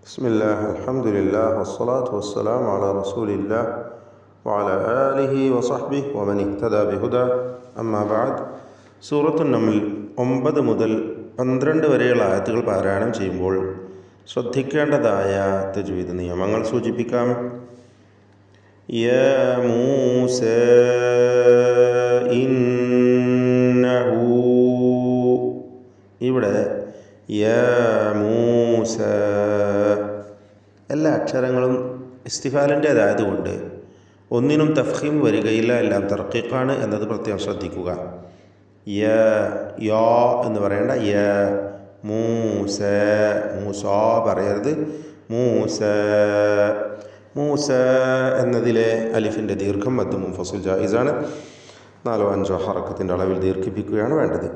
بسم الله الحمد لله والصلاة والسلام على رسول الله وعلى آله وصحبه ومن اهتدى بهدى أما بعد സൂറത്തു നംൽ 9 മുതൽ 12 വരെയുള്ള ആയത്തുകൾ പാരായണം ചെയ്യുമ്പോൾ ശ്രദ്ധിക്കേണ്ടതായ തജ്വീദ് നിയമങ്ങൾ സൂചിപ്പിക്കാം. യാ മൂസ ഇന്നഹു, ഇവിടെ യാ മൂസ എല്ലാ അക്ഷരങ്ങളും ഇസ്തിഫാലിൻ്റേതായതുകൊണ്ട് ഒന്നിനും തഫ്ഖീം വരികയില്ല, എല്ലാം തർക്കീഖാണ് എന്നത് പ്രത്യേകം ശ്രദ്ധിക്കുക. യാ എന്ന് പറയേണ്ട, യാ മൂസ, മൂസ പറയരുത്, മൂസ. മൂസ എന്നതിലെ അലിഫിൻ്റെ ദീർഘം മദ് മുൻഫസിൽ ജായിസാണ്. 4-5 ഹറക്കത്തിൻ്റെ അളവിൽ ദീർഘിപ്പിക്കുകയാണ് വേണ്ടത്.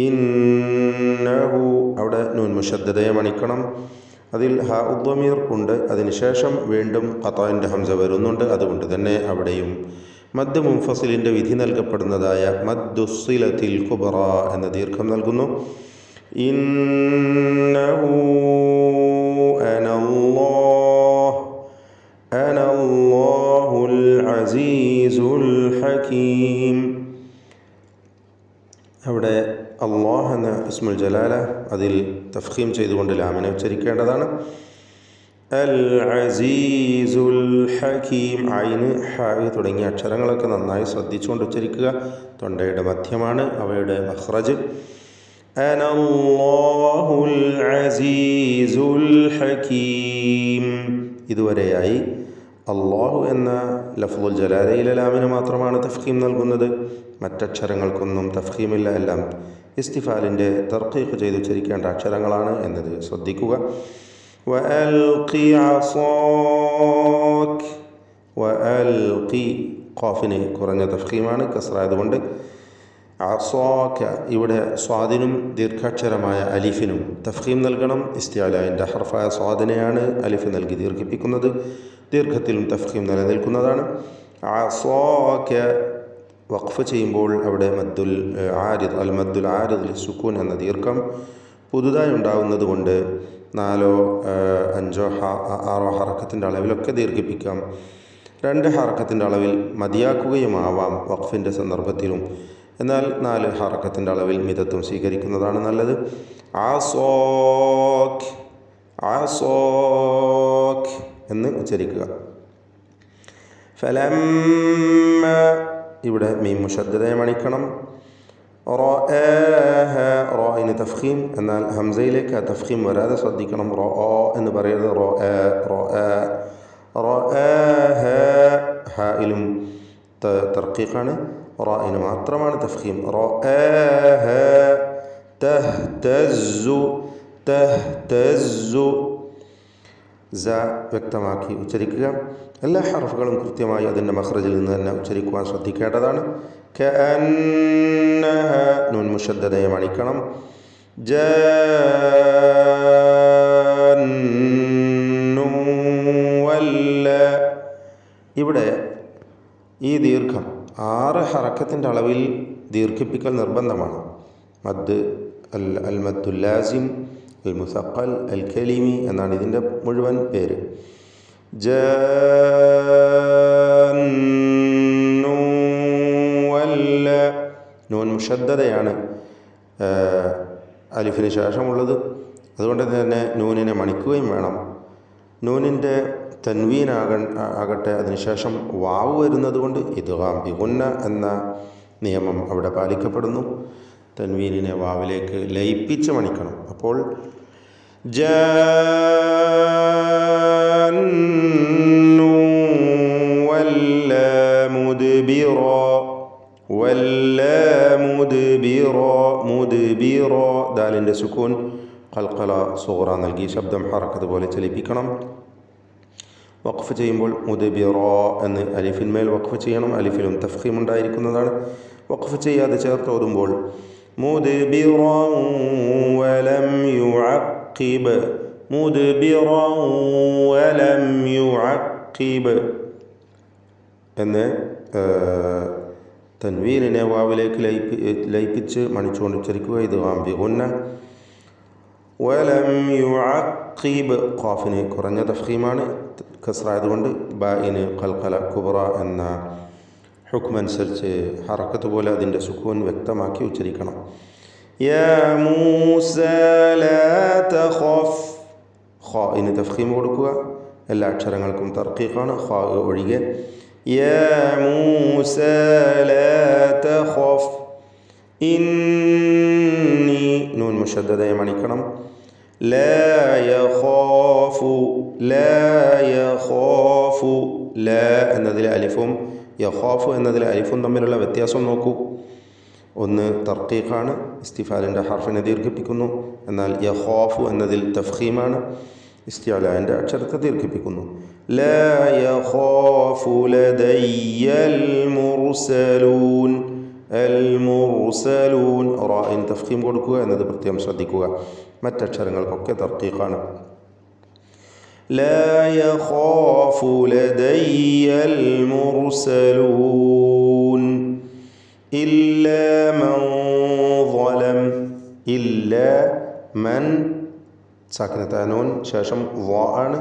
ഇന്നഹു, അവിടെ നൂൻ മുശദ്ദദയെ മണിക്കണം. അതിൽ ഹ ഉദ്വമീർ ഉണ്ട്, അതിനുശേഷം വീണ്ടും ഖതാഇൻ്റെ ഹംസ വരുന്നുണ്ട്. അതുകൊണ്ട് തന്നെ അവിടെയും മദ് മുൻഫസിലിൻ്റെ വിധി നൽകപ്പെടുന്നതായ മദ്ദുസ്സിലത്തിൽ കുബ്റ എന്ന ദീർഘം നൽകുന്നു. ഇന്നഹു അനല്ലാഹുൽ അസീസുൽ ഹകീം. അവിടെ അല്ലാഹ് എന്ന ഇസ്മുൽ ജലാല അതിൽ തഫ്ഖീം ചെയ്തുകൊണ്ട് ലാമിനെ ഉച്ചരിക്കേണ്ടതാണ്. അൽ അസീസുൽ ഹകീം, ഐന് ഹ തുടങ്ങിയ അക്ഷരങ്ങളൊക്കെ നന്നായി ശ്രദ്ധിച്ചുകൊണ്ട് ഉച്ചരിക്കുക. തൊണ്ടയുടെ മധ്യമാണ് അവയുടെ മഖ്റജ്. അനല്ലാഹുൽ അസീസുൽ ഹകീം. ഇതുവരെയായി അള്ളാഹു എന്ന ലഫ്ളുൽ ജലാലയിലെ ലാമിന് മാത്രമാണ് തഫ്ഖീം നൽകുന്നത്. മറ്റക്ഷരങ്ങൾക്കൊന്നും തഫ്ഖീമില്ല, എല്ലാം ഇസ്തിഫാലിൻ്റെ തർക്കീഖ് ചെയ്ത് ഉച്ചരിക്കേണ്ട അക്ഷരങ്ങളാണ് എന്നത് ശ്രദ്ധിക്കുക. വഅൽഖി അസാക്, വഅൽഖി, ഖാഫിന് കുറഞ്ഞ തഫ്ഖീമാണ്, കസ്റായതുകൊണ്ട്. അസാക, ഇവിടെ സ്വാദിനും ദീർഘാക്ഷരമായ അലിഫിനും തഫ്ഖീം നൽകണം. ഇസ്തിഅലാഇൻ്റെ ഹർഫായ സ്വാദിനെയാണ് അലിഫ് നൽകി ദീർഘിപ്പിക്കുന്നത്. ദീർഘത്തിലും തഫ്ഖീം നിലനിൽക്കുന്നതാണ്. അസാക വഖഫ് ചെയ്യുമ്പോൾ അവിടെ മദ്ദുൽ ആരിദ്, അൽ മദ്ദുൽ ആരിദ് ലിസ്സുക്കൂൻ എന്ന ദീർഘം പുതുതായി ഉണ്ടാവുന്നത് കൊണ്ട് 4-5-6 ഹറക്കത്തിൻ്റെ അളവിലൊക്കെ ദീർഘിപ്പിക്കാം. 2 ഹറക്കത്തിൻ്റെ അളവിൽ മതിയാക്കുകയുമാവാം വഖഫിൻ്റെ സന്ദർഭത്തിലും. എന്നാൽ 4 ഹറക്കത്തിൻ്റെ അളവിൽ മിതത്വം സ്വീകരിക്കുന്നതാണ് നല്ലത്. ആസോക്, ആസോക് എന്ന് ഉച്ചരിക്കുക. ഫലമ്മ, ഇവിടെ മീം മുശദ്ദദയെ മണിക്കണം. റഅഹ, റായിന് തഫ്ഖീം, എന്നാൽ ഹംസയിലേക്ക് ആ തഫ്ഖീം വരാതെ ശ്രദ്ധിക്കണം. റഅ എന്ന് പറയരുത്, റഅ, റഅ. റഅഹ, ഹായിലും തർക്കീഖാണ്, റായിന് മാത്രമാണ് തഫ്ഖീം. റഅഹ തഹ്തസ്സു, തഹ്തസ്സു, സ വ്യക്തമാക്കി ഉച്ചരിക്കുക. എല്ലാ ഹർഫുകളും കൃത്യമായി അതിൻ്റെ മഖ്റജിൽ നിന്ന് തന്നെ ഉച്ചരിക്കുവാൻ ശ്രദ്ധിക്കേണ്ടതാണ്. കഅന്നഹ, നൂൻ മുശദ്ദദയെ മണിക്കണം. ജാന്നു വല്ല, ഇവിടെ ഈ ദീർഘം 6 ഹറക്കത്തിൻ്റെ അളവിൽ ദീർഘിപ്പിക്കൽ നിർബന്ധമാണ്. മദ് അൽ മദ്ദുൽ ലാസിം, അൽ മുസഖൽ, അൽ കലിമി എന്നാണ് ഇതിൻ്റെ മുഴുവൻ പേര്. ജാന്നു വല്ല, നൂൻ മുശദ്ദദയാണ് അലിഫിന് ശേഷമുള്ളത്. അതുകൊണ്ട് തന്നെ നൂനിനെ മണിക്കുകയും വേണം. നൂനിൻ്റെ തൻവീനാകട്ടെ അതിനുശേഷം വാവ് വരുന്നത് കൊണ്ട് ഇദ്ഗാം ബിഗുന്ന എന്ന നിയമം അവിടെ പാലിക്കപ്പെടുന്നു. തൻവീനിനെ വാവിലേക്ക് ലയിപ്പിച്ച് മണിക്കണം. അപ്പോൾ ജാന്നു വല്ല മുദ്ബിറ, വല്ല മുദ്ബിറ, മുദ്ബിറ, ദാലിൻ്റെ സുക്കൂൻ ഖൽഖല സുഗ്റ നൽകി ശബ്ദം ഹറക്കത്ത് പോലെ ചലിപ്പിക്കണം. വഖഫ് ചെയ്യുമ്പോൾ മുദ്ബിറ എന്ന് അലിഫിന്മേൽ വഖഫ് ചെയ്യണം. അലിഫിലും തഫ്ഖീം ഉണ്ടായിരിക്കുന്നതാണ്. വഖഫ് ചെയ്യാതെ ചേർത്ത് ഓതുമ്പോൾ മുദ്ബിറൻ വലം യുഅഖിബ്, മുദ്ബിറൻ വലം യുഅഖിബ് എന്ന് തൻവീനിനെ വാവിലേക്ക് ലയിപ്പിച്ച് മണിച്ചുകൊണ്ട് ഉച്ചരിക്കുക. ഇത് ബിഗുന്ന. വലം യുഅഖിബ് ഖാഫിന് കുറഞ്ഞ തഫ്ഖീമാണ്, കസ്റായതുകൊണ്ട് ബാഇന് ഖൽഖല കുബ്ര എന്ന ഹുക്മനുസരിച്ച് ഹറക്കത്ത് പോലെ അതിൻ്റെ സുക്കൂൻ വ്യക്തമാക്കി ഉച്ചരിക്കണം. യാ മൂസ ലാ തഖഫ്, ഖാഇന് തഫ്ഖീം കൊടുക്കുക. എല്ലാ അക്ഷരങ്ങൾക്കും തർക്കീഖാണ്, ഖാ ഒഴികെ. യാ മൂസ ലാ തഖഫ് ഇന്നി, നൂൻ മുശദ്ദദയെ മണിക്കണം. ലാ യഖാഫു, ലാ യഖാഫു, ലാ എന്നതിലെ അലിഫും യഖാഫു എന്നതിലെ അലിഫും തമ്മിലുള്ള വ്യത്യാസം നോക്കൂ. ഒന്ന് തർക്കീഖാണ്, ഇസ്തിഫാലിൻ്റെ ഹർഫിനെ ദീർഘിപ്പിക്കുന്നു. എന്നാൽ യഖാഫു എന്നതിൽ തഫ്ഖീമാണ്, ഇസ്തിഅലാൻ്റെ അക്ഷരത്തെ ദീർഘിപ്പിക്കുന്നു. ലാ യഖാഫു ലദയ്യൽ മുർസലൂൻ, അൽ മുർസലൂൻ റാഇൻ തഫ്ഖീം കൊടുക്കുക എന്നത് പ്രത്യേകം ശ്രദ്ധിക്കുക. മറ്റക്ഷരങ്ങൾക്കൊക്കെ തർക്കീഖാണ്. ലാ യഖാഫു ലദയ്യൽ മുർസലൂൻ ഇല്ലാ മൻ ളലം, ഇല്ലാ മൻ സാക്കിനത്തായ നൂൻ ശേഷം ള ആണ്,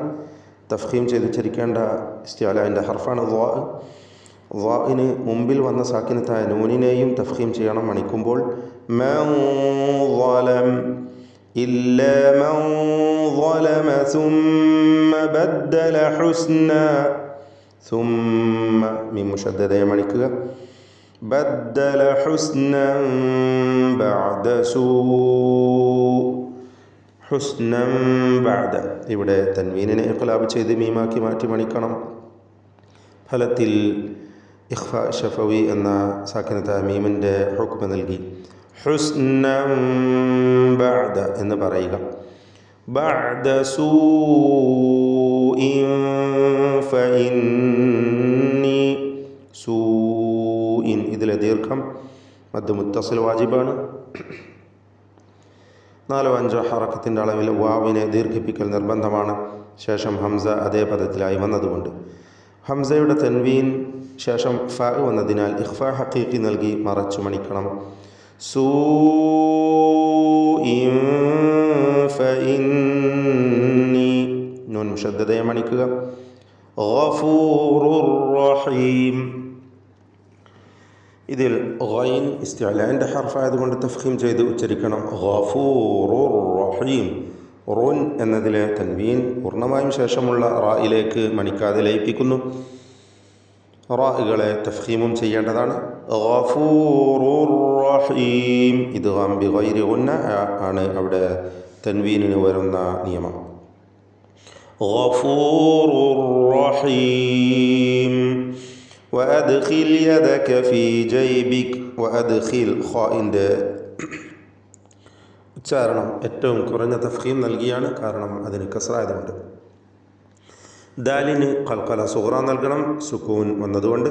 തഫ്ഖീം ചെയ്ത് ഉച്ചരിക്കേണ്ട ഇസ്തിഅലാൻ്റെ ഹർഫാണ് ള. ളഇന് മുമ്പിൽ വന്ന സാക്കിനത്തായ നൂനിനെയും തഫ്ഖീം ചെയ്യണം മണിക്കുമ്പോൾ. മൻ ളലം ഇല്ലാ മൻ ളലമ സുമ്മ ബദ്ദല ഹുസ്ന, സുമ്മ മീം മുശദ്ദദയെ മണിക്കുക. ബദ്ദല ഹുസ്നൻ ബഅദ സൂ, ഹുസ്നൻ ബഅദ, ഇവിടെ തൻവീനിനെ ഇഖ്ലാബ് ചെയ്ത് മീമാക്കി മാറ്റി മണിക്കണം. ഫലത്തിൽ ഇഖ്ഫാ ശഫവി എന്ന സാക്കിനത്തായ മീമിൻ്റെ ഹുക്മ നൽകി. ഹുസ്നൻ ബഅദ എന്ന് പറയുക. ബഅദ സൂഇൻ ഫഇന്നി, സൂഇൻ ഇതിലെ ദീർഘം മദ് മുത്തസിൽ വാജിബാണ്. 4-5 ഹറക്കത്തിൻ്റെ അളവിൽ വാവിനെ ദീർഘിപ്പിക്കൽ നിർബന്ധമാണ്. ശേഷം ഹംസ അതേ പദത്തിലായി വന്നതുകൊണ്ട് ഹംസയുടെ തൻവീൻ ശേഷം ഫ വന്നതിനാൽ ഇഖ്ഫാ ഹഖീഖി നൽകി മറച്ചു മണിക്കണം. സൂഇൻ ഫഇന്നി, നൂൻ മുശദ്ദദയെ മണിക്കുക. ഗഫൂറുർ റഹീം, ഇതിൽ ഗൈൻ ഇസ്തിഅലാൻ്റെ ഹർഫായതുകൊണ്ട് തഫ്ഖീം ചെയ്ത് ഉച്ചരിക്കണം. ഗഫൂറുർ റഹീം, റുൻ എന്നതിലെ തൻവീൻ പൂർണ്ണമായും ശേഷമുള്ള റായിലേക്ക് മണിക്കാതെ ലയിപ്പിക്കുന്നു. റാഇകളെ തഫ്ഖീമും ചെയ്യേണ്ടതാണ്. ഗഫൂറുർ റഹീം, ഇദ്ഗാം ബിഗൈരി ഗുന്ന ആണ് അവിടെ തൻവീനിന് വരുന്ന നിയമം. ഗഫൂറുർ റഹീം വഅദ്ഖിൽ യദക ഫീ ജൈബിക്, വഅദ്ഖിൽ ഖാഇൻ്റെ ഉച്ചാരണം ഏറ്റവും കുറഞ്ഞ തഫ്ഖീം നൽകിയാണ്, കാരണം അതിന് കസ്റായതുകൊണ്ട്. ദാലിന് ഖൽഖല സുഗ്റ നൽകണം, സുക്കൂൻ വന്നതുകൊണ്ട്.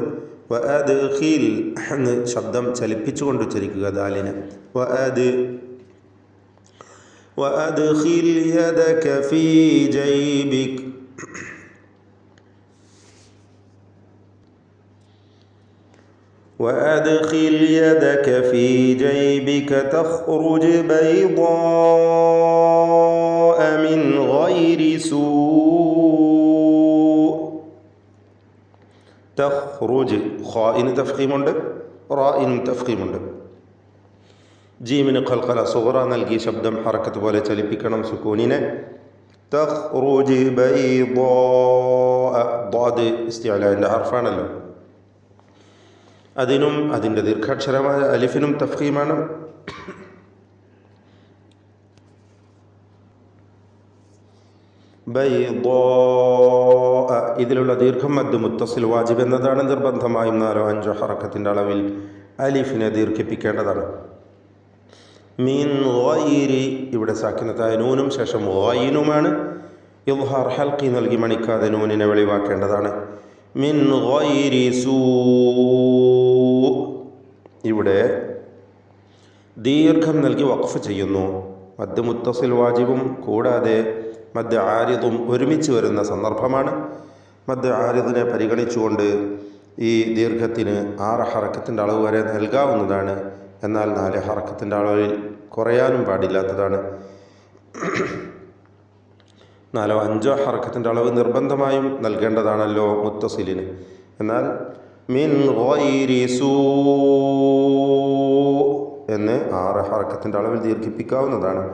വഅദ്ഖിൽ എന്ന് ശബ്ദം ചലിപ്പിച്ചുകൊണ്ട് ഉച്ചരിക്കുക ദാലിന്. വഅദ്ഖിൽ യദക ഫീ ജൈബിക്, وأدخل يدك في جيبك تخرج بيضاء من غير سوء. تخرج خائن تفخيمുണ്ട്, റാഇൻ തഫ്ഖീമുണ്ട്. ജീമിന് ഖൽഖല സുഗ്റ നൽകി ശബ്ദം ഹറക്കത്ത് പോലെ ചലിപ്പിക്കണം സുക്കൂനിനെ. തഖ്റുജ് ബൈദാഅ, ളാദ് ഇസ്തിഅലാൻ്റെ ഹർഫാണല്ലോ, അതിനും അതിൻ്റെ ദീർഘാക്ഷരമായ അലിഫിനും തഫ്ഖീമാണ്. ബൈദാഅ ഇതിലുള്ള ദീർഘം മദ് മുത്തസിൽ വാജിബ് എന്നതാണ്. നിർബന്ധമായും 4-5 ഹറക്കത്തിൻ്റെ അളവിൽ അലിഫിനെ ദീർഘിപ്പിക്കേണ്ടതാണ്. മിൻ ഗൈരി ഇവിടെ സാക്കിനത്തായ നൂനും ശേഷം ഗൈനുമാണ്. ഇദ്ഹാർ ഹൽഖി നൽകി മണിക്കാതെ നൂനിനെ വെളിവാക്കേണ്ടതാണ്. മിൻ ഗൈരി സൂ, ഇവിടെ ദീർഘം നൽകി വഖഫ് ചെയ്യുന്നു. മദ് മുത്തസിൽ വാജിബും കൂടാതെ മദ് ആരിദും ഒരുമിച്ച് വരുന്ന സന്ദർഭമാണ്. മദ് ആരിദിനെ പരിഗണിച്ചുകൊണ്ട് ഈ ദീർഘത്തിന് 6 ഹറക്കത്തിൻ്റെ അളവ് വരെ നൽകാവുന്നതാണ്. എന്നാൽ 4 ഹറക്കത്തിൻ്റെ അളവിൽ കുറയാനും പാടില്ലാത്തതാണ്. നാലോ അഞ്ചോ ഹർക്കത്തിൻ്റെ അളവ് നിർബന്ധമായും നൽകേണ്ടതാണല്ലോ മുത്തസിലിന്. എന്നാൽ മിൻ ഗൈരി സൂ എന്ന് 6 ഹർക്കത്തിൻ്റെ അളവിൽ ദീർഘിപ്പിക്കാവുന്നതാണ്.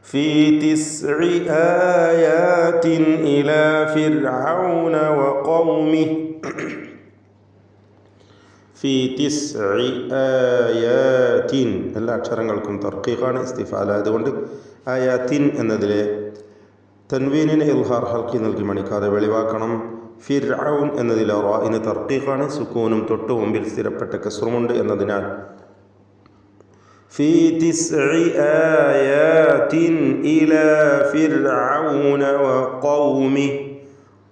ഫീ തിസ്ഇ ആയാതിൻ ഇലാ ഫിർഔന വഖൗമിഹി. ഫീ തിസ്ഇ ആയാതിൻ എല്ലാ അക്ഷരങ്ങൾക്കും തർക്കീഖാണ്, ഇസ്തിഫാലായതുകൊണ്ട് ആയാതിൻ എന്നതിലെ തൻവീനിന് ഇൽഹാർ ഹൽക്കി നൽകി മണിക്കാതെ വെളിവാക്കണം. ഫിർഔൻ എന്നതിലെ റാഇന് തർക്കീഖാണ്, സുക്കൂനും തൊട്ട് മുമ്പിൽ സ്ഥിരപ്പെട്ട കസ്റുമുണ്ട് എന്നതിനാൽ ഫീ തിസ്ഇ ആയാതിൻ ഇലാ ഫിർഔന വഖൗമിഹി.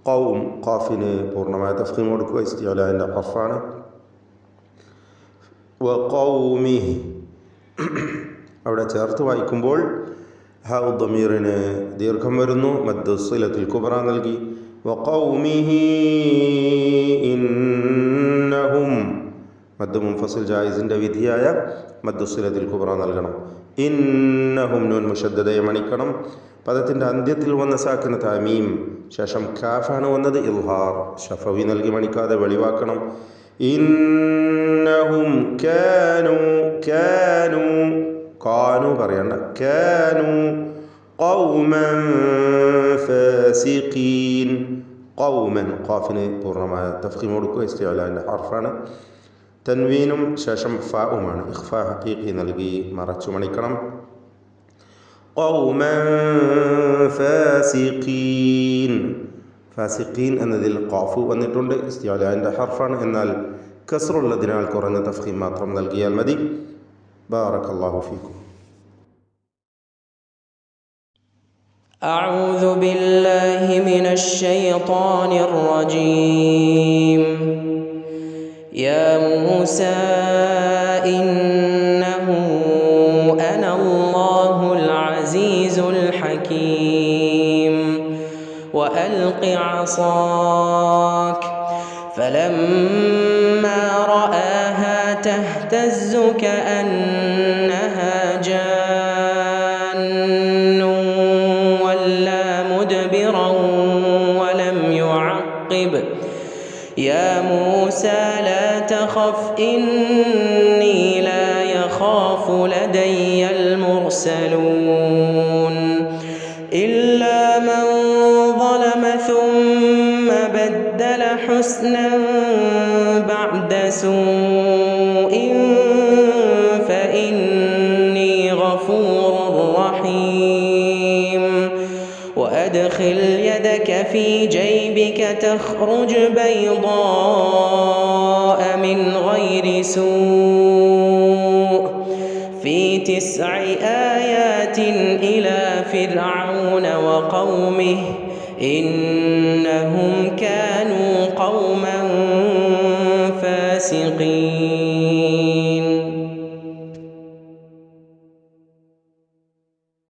ഖൗം ഖാഫിന് പൂർണ്ണമായ തഫ്ഖീം കൊടുക്കുക, ഇസ്തിഅലാന്റെ ഹർഫാണ്. വഖൗമിഹി അവിടെ ചേർത്ത് വായിക്കുമ്പോൾ ഹ ദമീറിന് ദീർഘം വരുന്നു, മദ്ദു സിലത്തുൽ കുബ്ര നൽകി. വഖൗമിഹി ഇന്നഹും മദ്ദു മുൻഫസിൽ ജായിസിൻ്റെ വിധിയായ മദ്ദു സിലത്തുൽ കുബ്ര നൽകണം. ഇന്നഹും നൂൻ മുശദ്ദദയെ മണിക്കണം. പദത്തിൻ്റെ അന്ത്യത്തിൽ വന്ന സാക്കിന തമീം, ശേഷം കാഫാണ് വന്നത്, ഇൽഹാർ ഷഫവി നൽകി മണിക്കാതെ വെളിവാക്കണം. ഇന്നഹും കാനു പറയണ്ട, കാനു ഖൗമൻ ഫാസിഖീൻ. ഖൗമൻ ഖാഫിന് പൂർണ്ണമായ തഫ്ഖീം കൊടുക്കുക, ഇസ്തിഅലാന്റെ ഹർഫാണ്. തൻവീനും ശേഷം ഫാഉമാണ്, ഇഖ്ഫാ ഹഖീഖി നൽകി മറച്ചു മണിക്കണം. ഖൗമൻ ഫാസിഖീൻ. ഫാസിഖീൻ എന്നതിൽ ഖാഫ് വന്നിട്ടുണ്ട്, ഇസ്തിഅലാന്റെ ഹർഫാണ്. എന്നാൽ കസ്റുള്ളതിനാൽ കുറഞ്ഞ തഫ്ഖീം മാത്രം നൽകിയാൽ മതി. ബാറകല്ലാഹു ഫീക്കും. أعوذ بالله من الشيطان الرجيم. يا موسى إنه أنا الله العزيز الحكيم وألق عصاك. فلما رآها تهتز كأنها جان ولا مدبرا ولم يعقب. يا موسى لا تخف إني لا يخاف لدي المرسلون. إلا من ظلم ثم بدل حسنا بعد سوء فإني غفور رحيم. وأدخل يدك في جيبك تخرج بيضاء من غير سوء في 9 آيات إلى فرعون وقومه إنهم كانوا قوما فاسقين.